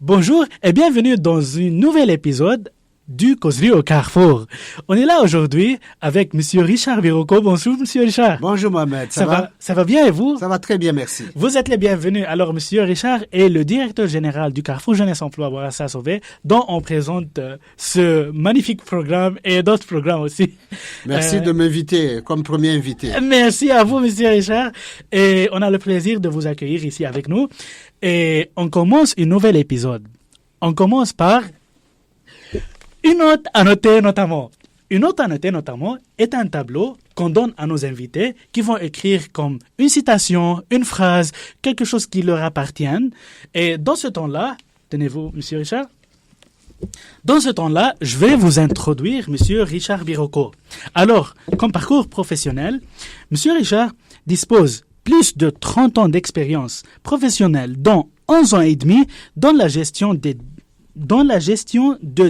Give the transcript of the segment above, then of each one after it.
Bonjour et bienvenue dans un nouvel épisode du Causerie au Carrefour. On est là aujourd'hui avec Monsieur Richard Birocco. Bonjour Monsieur Richard. Bonjour Mohamed, ça va? Ça va bien et vous? Ça va très bien, merci. Vous êtes les bienvenus. Alors Monsieur Richard est le directeur général du Carrefour Jeunesse Emploi Bourassa Sauvé, dont on présente ce magnifique programme et d'autres programmes aussi. Merci de m'inviter comme premier invité. Merci à vous Monsieur Richard et on a le plaisir de vous accueillir ici avec nous. Et on commence un nouvel épisode. On commence par une note à noter notamment. Une note à noter notamment est un tableau qu'on donne à nos invités qui vont écrire comme une citation, une phrase, quelque chose qui leur appartienne. Et dans ce temps-là, tenez-vous, Monsieur Richard. Dans ce temps-là, je vais vous introduire Monsieur Richard Birocco. Alors, comme parcours professionnel, Monsieur Richard dispose plus de 30 ans d'expérience professionnelle, dont 11 ans et demi dans la gestion de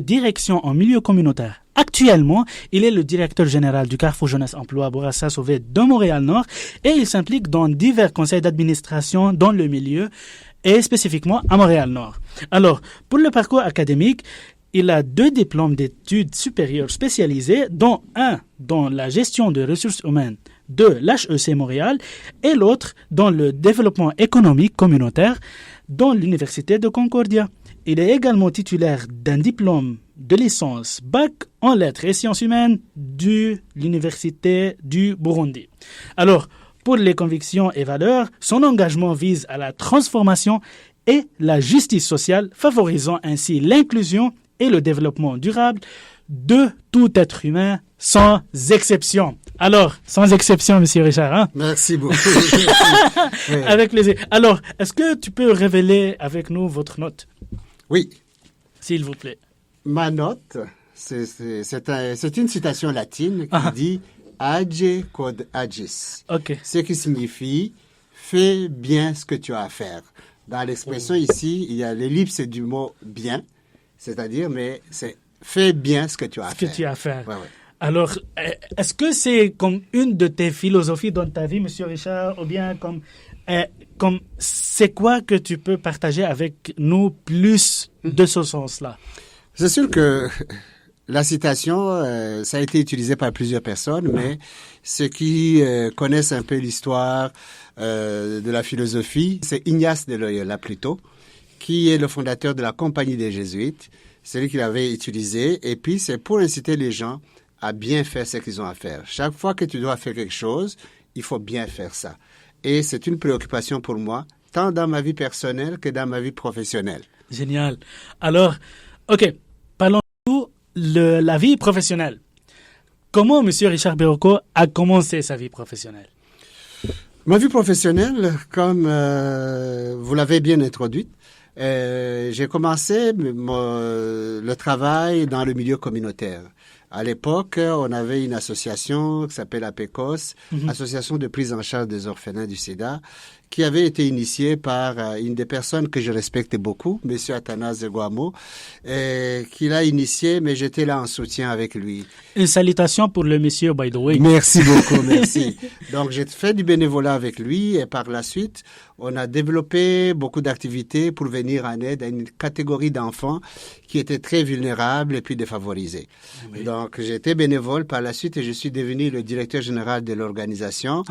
direction en milieu communautaire. Actuellement, il est le directeur général du Carrefour Jeunesse Emploi Bourassa Sauvé de Montréal-Nord et il s'implique dans divers conseils d'administration dans le milieu et spécifiquement à Montréal-Nord. Alors, pour le parcours académique, il a 2 diplômes d'études supérieures spécialisées, dont un dans la gestion de ressources humaines de l'HEC Montréal et l'autre dans le développement économique communautaire dans l'Université de Concordia. Il est également titulaire d'un diplôme de licence bac en lettres et sciences humaines de l'Université du Burundi. Alors, pour les convictions et valeurs, son engagement vise à la transformation et la justice sociale, favorisant ainsi l'inclusion et le développement durable de tout être humain, sans exception. Alors, sans exception, Monsieur Richard. Hein? Merci beaucoup. Oui. Avec plaisir. Alors, est-ce que tu peux révéler avec nous votre note? Oui. S'il vous plaît. Ma note, c'est une citation latine qui dit « Age quod agis », ce qui signifie « fais bien ce que tu as à faire ». Dans l'expression ici, il y a l'ellipse du mot « bien », c'est-à-dire, mais c'est « fais bien ce que tu as à faire ». Ce que tu as à faire. Ouais, ouais. Alors, est-ce que c'est comme une de tes philosophies dans ta vie, Monsieur Richard, ou bien comme c'est quoi que tu peux partager avec nous plus de ce sens-là? C'est sûr que la citation, ça a été utilisé par plusieurs personnes, mais ceux qui connaissent un peu l'histoire de la philosophie, c'est Ignace de Loyola plutôt, qui est le fondateur de la Compagnie des Jésuites. C'est lui qui l'avait utilisé, et puis c'est pour inciter les gens à bien faire ce qu'ils ont à faire. Chaque fois que tu dois faire quelque chose, il faut bien faire ça. Et c'est une préoccupation pour moi, tant dans ma vie personnelle que dans ma vie professionnelle. Génial. Alors, OK, parlons-nous de la vie professionnelle. Comment M. Richard Birocco a commencé sa vie professionnelle? Ma vie professionnelle, comme vous l'avez bien introduite, j'ai commencé le travail dans le milieu communautaire. À l'époque, on avait une association qui s'appelle APECOS, Association de prise en charge des orphelins du sida, qui avait été initiée par une des personnes que je respecte beaucoup, Monsieur Athanase Guamo, qui l'a initiée, mais j'étais là en soutien avec lui. Une salutation pour le monsieur, by the way. Merci beaucoup, merci. Donc, j'ai fait du bénévolat avec lui et par la suite, on a développé beaucoup d'activités pour venir en aide à une catégorie d'enfants qui étaient très vulnérables et puis défavorisés. Oui. Donc, j'ai été bénévole par la suite et je suis devenu le directeur général de l'organisation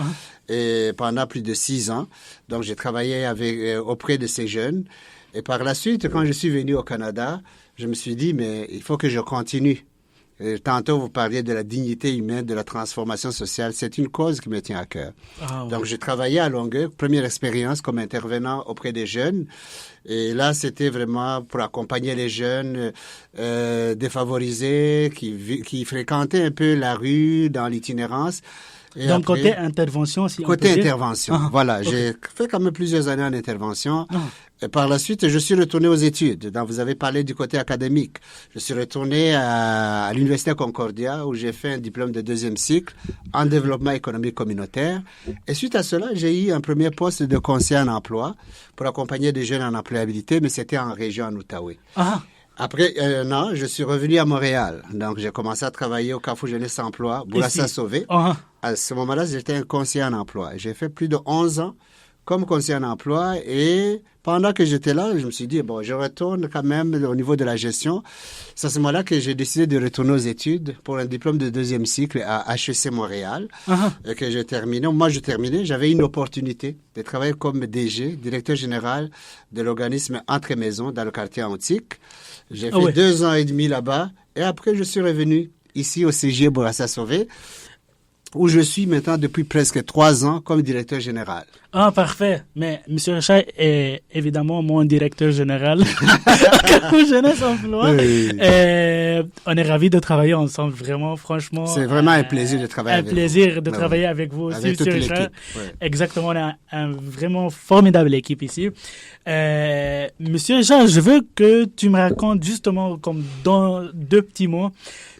et pendant plus de 6 ans. Donc, j'ai travaillé auprès de ces jeunes. Et par la suite, quand je suis venu au Canada, je me suis dit, mais il faut que je continue. Et tantôt, vous parliez de la dignité humaine, de la transformation sociale. C'est une cause qui me tient à cœur. Ah, oui. Donc, j'ai travaillé à Longueuil, première expérience comme intervenant auprès des jeunes. Et là, c'était vraiment pour accompagner les jeunes défavorisés qui fréquentaient un peu la rue dans l'itinérance. Et donc, après, côté intervention, si côté on peut intervention, dire. Voilà. Okay. J'ai fait quand même plusieurs années en intervention. Et par la suite, je suis retourné aux études. Donc, vous avez parlé du côté académique. Je suis retourné à l'Université Concordia où j'ai fait un diplôme de 2e cycle en développement économique communautaire. Et suite à cela, j'ai eu un premier poste de conseiller en emploi pour accompagner des jeunes en employabilité, mais c'était en région en Outaouais. Après un an, je suis revenu à Montréal. Donc, j'ai commencé à travailler au Carrefour Jeunesse Emploi, Bourassa Sauvé. À ce moment-là, j'étais un conseiller en emploi. J'ai fait plus de 11 ans comme conseiller en emploi et pendant que j'étais là, je me suis dit, bon, je retourne quand même au niveau de la gestion. C'est à ce moment-là que j'ai décidé de retourner aux études pour un diplôme de 2e cycle à HEC Montréal, que j'ai terminé. Moi, je terminais, j'avais une opportunité de travailler comme DG, directeur général de l'organisme Entre Maisons dans le quartier antique. J'ai fait 2 ans et demi là-bas et après, je suis revenu ici au CG Bourassa-Sauvé, où je suis maintenant depuis presque 3 ans comme directeur général. Ah, parfait. Mais M. Richard est évidemment mon directeur général au Jeunesse Emploi. Oui. On est ravis de travailler ensemble, vraiment, franchement. C'est vraiment un plaisir de travailler avec vous. Un plaisir de travailler avec vous aussi, avec toute M. Richard. Oui. Exactement, on a un vraiment formidable équipe ici. Monsieur Richard, je veux que tu me racontes justement, comme dans 2 petits mots,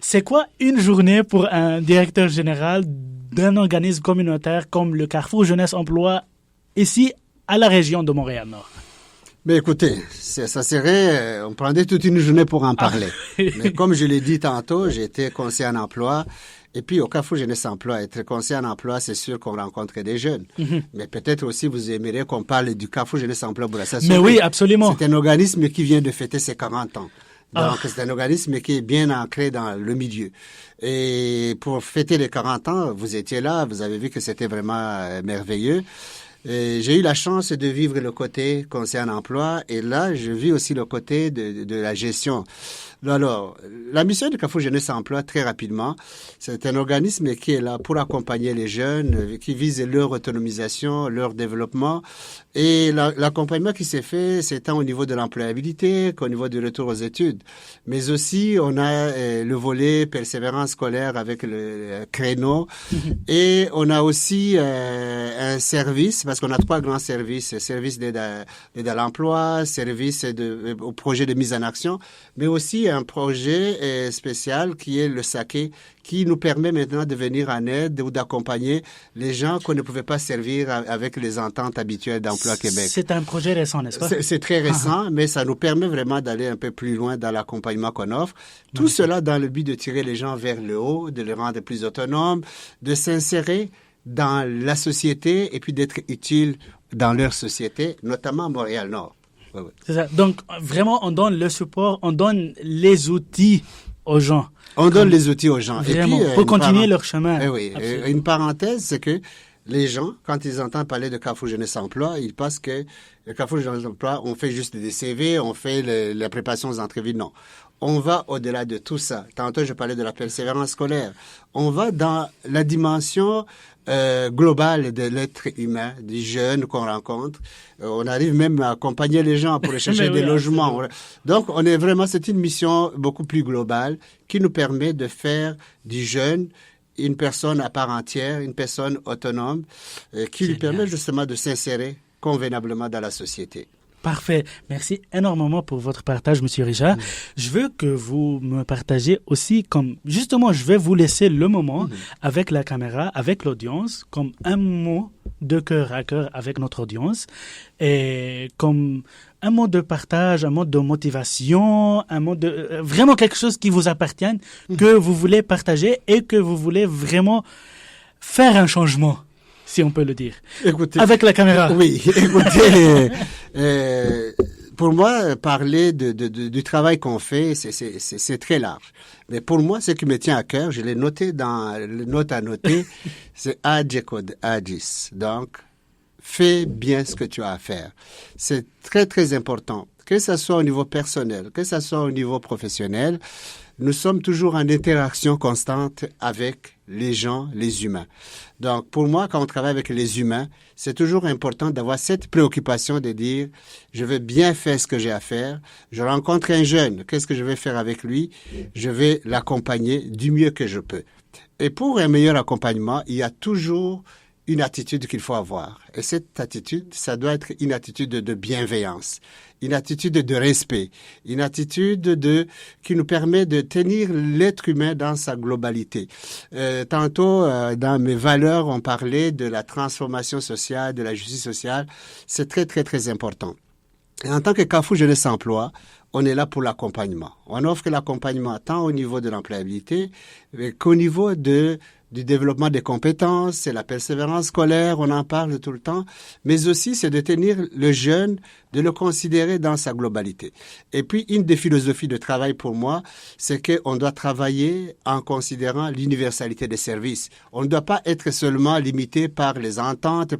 c'est quoi une journée pour un directeur général d'un organisme communautaire comme le Carrefour Jeunesse Emploi ici à la région de Montréal-Nord? Mais écoutez, ça serait, on prendrait toute une journée pour en parler. Mais comme je l'ai dit tantôt, j'ai été conseiller en emploi. Et puis, au Carrefour Jeunesse Emploi, être conseiller en emploi, c'est sûr qu'on rencontre des jeunes. Mais peut-être aussi, vous aimeriez qu'on parle du Carrefour Jeunesse Emploi Bourassa-Sauvé. Mais oui, absolument. C'est un organisme qui vient de fêter ses 40 ans. Donc, c'est un organisme qui est bien ancré dans le milieu. Et pour fêter les 40 ans, vous étiez là, vous avez vu que c'était vraiment merveilleux. J'ai eu la chance de vivre le côté conseiller en emploi et là, je vis aussi le côté de la gestion. Alors, la mission du Carrefour Jeunesse Emploi, très rapidement, c'est un organisme qui est là pour accompagner les jeunes, qui vise leur autonomisation, leur développement. Et l'accompagnement qui s'est fait, c'est tant au niveau de l'employabilité qu'au niveau du retour aux études. Mais aussi, on a le volet persévérance scolaire avec le créneau. Et on a aussi un service, parce qu'on a 3 grands services. Service d'aide à l'emploi, service au projet de mise en action, mais aussi un projet spécial qui est le SAKE, qui nous permet maintenant de venir en aide ou d'accompagner les gens qu'on ne pouvait pas servir avec les ententes habituelles d'Emploi Québec. C'est un projet récent, n'est-ce pas? C'est très récent, mais ça nous permet vraiment d'aller un peu plus loin dans l'accompagnement qu'on offre. Tout cela dans le but de tirer les gens vers le haut, de les rendre plus autonomes, de s'insérer dans la société et puis d'être utile dans leur société, notamment à Montréal-Nord. Oui. C'est ça. Donc, vraiment, on donne le support, on donne les outils aux gens. On donne les outils aux gens. Vraiment, et puis, pour continuer leur chemin. Oui, une parenthèse, c'est que les gens, quand ils entendent parler de Carrefour Jeunesse Emploi, ils pensent que le Carrefour Jeunesse Emploi, on fait juste des CV, on fait la préparation aux entrevues. Non. On va au-delà de tout ça. Tantôt, je parlais de la persévérance scolaire. On va dans la dimension globale de l'être humain, des jeunes qu'on rencontre. On arrive même à accompagner les gens pour chercher des logements. Donc, c'est une mission beaucoup plus globale qui nous permet de faire du jeune une personne à part entière, une personne autonome, qui lui permet justement de s'insérer convenablement dans la société. Parfait. Merci énormément pour votre partage, Monsieur Richard. Je veux que vous me partagez aussi justement, je vais vous laisser le moment avec la caméra, avec l'audience, comme un mot de cœur à cœur avec notre audience et comme un mot de partage, un mot de motivation, un mot de vraiment quelque chose qui vous appartienne, que vous voulez partager et que vous voulez vraiment faire un changement, si on peut le dire. Écoutez, avec la caméra. Oui, écoutez, pour moi, parler du travail qu'on fait, c'est très large. Mais pour moi, ce qui me tient à cœur, je l'ai noté dans le note à noter, c'est Adjekod Adjis. Donc, fais bien ce que tu as à faire. C'est très, très important. Que ce soit au niveau personnel, que ce soit au niveau professionnel, nous sommes toujours en interaction constante avec les gens, les humains. Donc, pour moi, quand on travaille avec les humains, c'est toujours important d'avoir cette préoccupation de dire, je veux bien faire ce que j'ai à faire. Je rencontre un jeune, qu'est-ce que je vais faire avec lui? Je vais l'accompagner du mieux que je peux. Et pour un meilleur accompagnement, il y a toujours une attitude qu'il faut avoir. Et cette attitude, ça doit être une attitude de bienveillance, une attitude de respect, une attitude qui nous permet de tenir l'être humain dans sa globalité. Tantôt, dans mes valeurs, on parlait de la transformation sociale, de la justice sociale. C'est très, très, très important. Et en tant que Carrefour Jeunesse Emploi, on est là pour l'accompagnement. On offre l'accompagnement tant au niveau de l'employabilité qu'au niveau du développement des compétences, c'est la persévérance scolaire, on en parle tout le temps, mais aussi c'est de tenir le jeune, de le considérer dans sa globalité. Et puis, une des philosophies de travail pour moi, c'est qu'on doit travailler en considérant l'universalité des services. On ne doit pas être seulement limité par les ententes,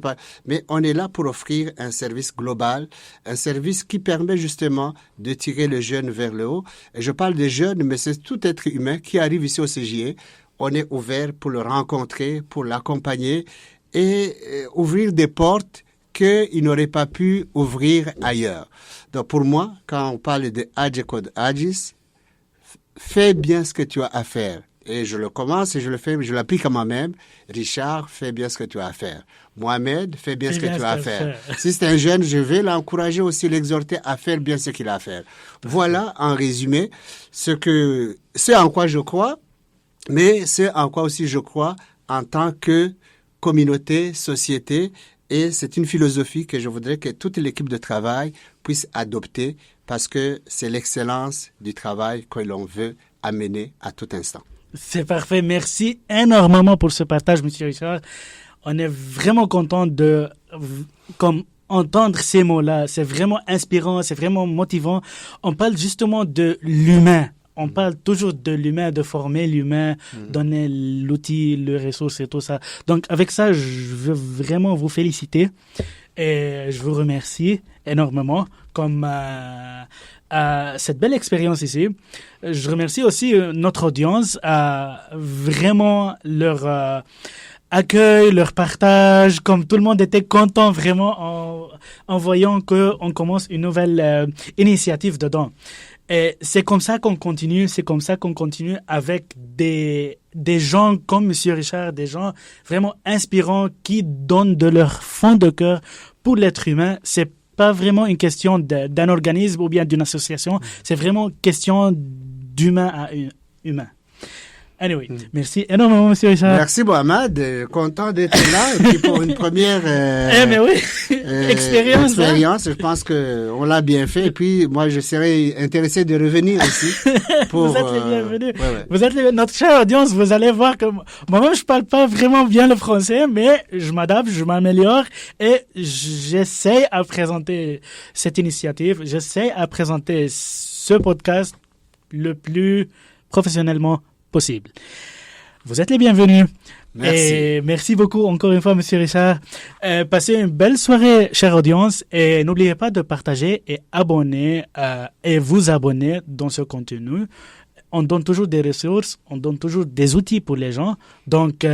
mais on est là pour offrir un service global, un service qui permet justement de tirer le jeune vers le haut. Et je parle des jeunes, mais c'est tout être humain qui arrive ici au CJE. On est ouvert pour le rencontrer, pour l'accompagner et ouvrir des portes qu'il n'aurait pas pu ouvrir ailleurs. Donc pour moi, quand on parle de Age Code Agis, fais bien ce que tu as à faire. Et je le commence et je le fais, je l'applique à moi-même. Richard, fais bien ce que tu as à faire. Mohamed, fais bien ce que tu as à faire. Si c'est un jeune, je vais l'encourager aussi, l'exhorter à faire bien ce qu'il a à faire. Voilà, en résumé, ce en quoi je crois. Mais c'est en quoi aussi je crois en tant que communauté, société, et c'est une philosophie que je voudrais que toute l'équipe de travail puisse adopter parce que c'est l'excellence du travail que l'on veut amener à tout instant. C'est parfait. Merci énormément pour ce partage, M. Richard. On est vraiment content de entendre ces mots-là. C'est vraiment inspirant, c'est vraiment motivant. On parle justement de l'humain. On parle toujours de l'humain, de former l'humain, donner l'outil, les ressources et tout ça. Donc, avec ça, je veux vraiment vous féliciter et je vous remercie énormément comme cette belle expérience ici. Je remercie aussi notre audience, vraiment leur accueil, leur partage, comme tout le monde était content vraiment en voyant qu'on commence une nouvelle initiative dedans. Et c'est comme ça qu'on continue, avec des gens comme M. Richard, des gens vraiment inspirants qui donnent de leur fond de cœur pour l'être humain. C'est pas vraiment une question d'un organisme ou bien d'une association, c'est vraiment une question d'humain à humain. Anyway, merci énormément, M. Richard. Merci, Mohamed. Content d'être là. Et puis pour une première mais oui. expérience, je pense qu'on l'a bien fait. Et puis, moi, je serais intéressé de revenir aussi. Pour, vous êtes les bienvenus. Vous êtes notre chère audience. Vous allez voir que moi-même, je parle pas vraiment bien le français, mais je m'adapte, je m'améliore et j'essaie à présenter cette initiative. J'essaie à présenter ce podcast le plus professionnellement possible. Vous êtes les bienvenus. Merci. Et merci beaucoup encore une fois, M. Richard. Passez une belle soirée, chère audience, et n'oubliez pas de partager et abonner et vous abonner dans ce contenu. On donne toujours des ressources, on donne toujours des outils pour les gens. Donc,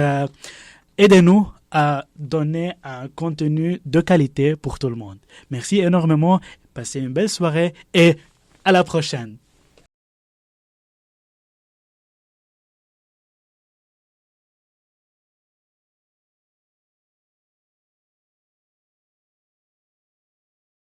aidez-nous à donner un contenu de qualité pour tout le monde. Merci énormément. Passez une belle soirée et à la prochaine.